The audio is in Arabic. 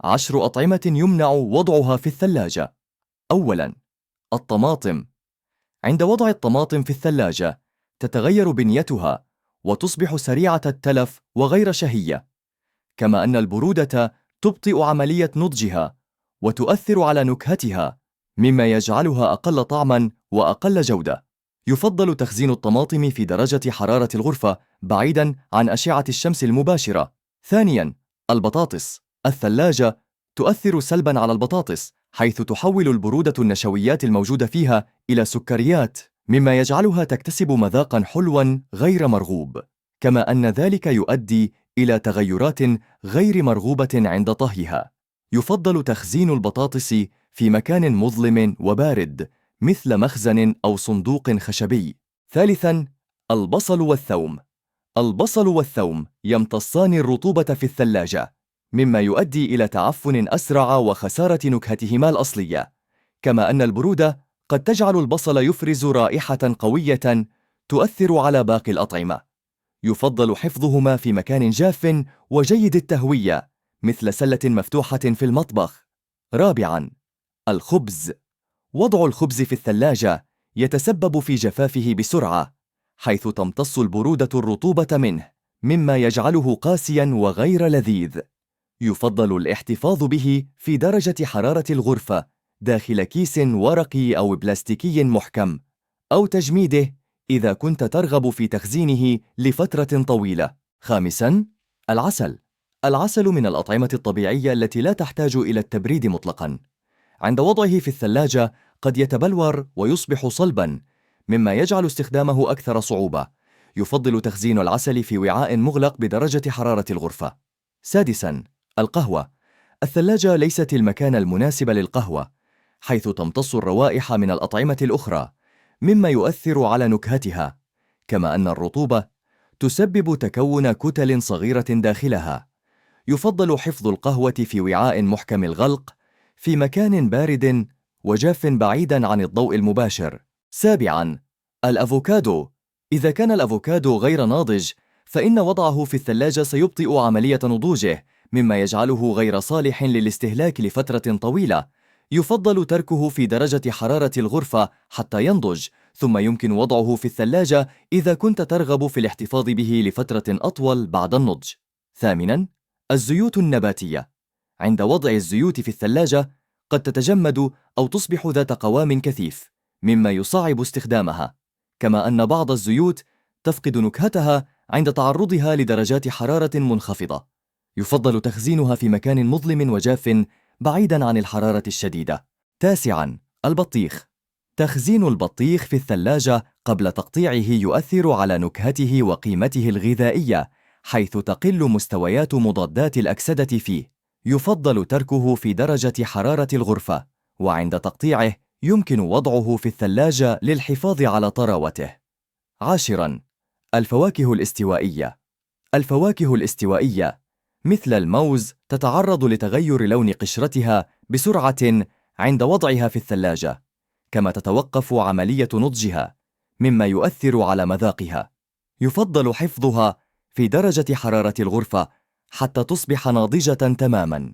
10 أطعمة يمنع وضعها في الثلاجة. أولاً، الطماطم. عند وضع الطماطم في الثلاجة تتغير بنيتها وتصبح سريعة التلف وغير شهية، كما أن البرودة تبطئ عملية نضجها وتؤثر على نكهتها، مما يجعلها أقل طعماً وأقل جودة. يفضل تخزين الطماطم في درجة حرارة الغرفة بعيداً عن أشعة الشمس المباشرة. ثانياً، البطاطس. الثلاجة تؤثر سلباً على البطاطس، حيث تحول البرودة النشويات الموجودة فيها إلى سكريات، مما يجعلها تكتسب مذاقاً حلواً غير مرغوب، كما أن ذلك يؤدي إلى تغيرات غير مرغوبة عند طهيها. يفضل تخزين البطاطس في مكان مظلم وبارد، مثل مخزن أو صندوق خشبي. ثالثاً، البصل والثوم. البصل والثوم يمتصان الرطوبة في الثلاجة، مما يؤدي إلى تعفن أسرع وخسارة نكهتهما الأصلية، كما أن البرودة قد تجعل البصل يفرز رائحة قوية تؤثر على باقي الأطعمة. يفضل حفظهما في مكان جاف وجيد التهوية، مثل سلة مفتوحة في المطبخ. رابعاً، الخبز. وضع الخبز في الثلاجة يتسبب في جفافه بسرعة، حيث تمتص البرودة الرطوبة منه، مما يجعله قاسياً وغير لذيذ. يفضل الاحتفاظ به في درجة حرارة الغرفة داخل كيس ورقي أو بلاستيكي محكم، أو تجميده إذا كنت ترغب في تخزينه لفترة طويلة. خامساً، العسل. العسل من الأطعمة الطبيعية التي لا تحتاج إلى التبريد مطلقاً. عند وضعه في الثلاجة قد يتبلور ويصبح صلباً، مما يجعل استخدامه أكثر صعوبة. يفضل تخزين العسل في وعاء مغلق بدرجة حرارة الغرفة. سادساً، القهوة. الثلاجة ليست المكان المناسب للقهوة، حيث تمتص الروائح من الأطعمة الأخرى، مما يؤثر على نكهتها، كما أن الرطوبة تسبب تكون كتل صغيرة داخلها. يفضل حفظ القهوة في وعاء محكم الغلق في مكان بارد وجاف بعيداً عن الضوء المباشر. سابعاً، الأفوكادو. إذا كان الأفوكادو غير ناضج، فإن وضعه في الثلاجة سيبطئ عملية نضوجه، مما يجعله غير صالح للاستهلاك لفترة طويلة. يفضل تركه في درجة حرارة الغرفة حتى ينضج، ثم يمكن وضعه في الثلاجة إذا كنت ترغب في الاحتفاظ به لفترة أطول بعد النضج. ثامناً، الزيوت النباتية. عند وضع الزيوت في الثلاجة قد تتجمد أو تصبح ذات قوام كثيف، مما يصعب استخدامها، كما أن بعض الزيوت تفقد نكهتها عند تعرضها لدرجات حرارة منخفضة. يفضل تخزينها في مكان مظلم وجاف بعيداً عن الحرارة الشديدة. تاسعاً، البطيخ. تخزين البطيخ في الثلاجة قبل تقطيعه يؤثر على نكهته وقيمته الغذائية، حيث تقل مستويات مضادات الأكسدة فيه. يفضل تركه في درجة حرارة الغرفة، وعند تقطيعه يمكن وضعه في الثلاجة للحفاظ على طراوته. عاشراً، الفواكه الاستوائية. الفواكه الاستوائية مثل الموز تتعرض لتغير لون قشرتها بسرعة عند وضعها في الثلاجة، كما تتوقف عملية نضجها، مما يؤثر على مذاقها. يفضل حفظها في درجة حرارة الغرفة حتى تصبح ناضجة تماماً.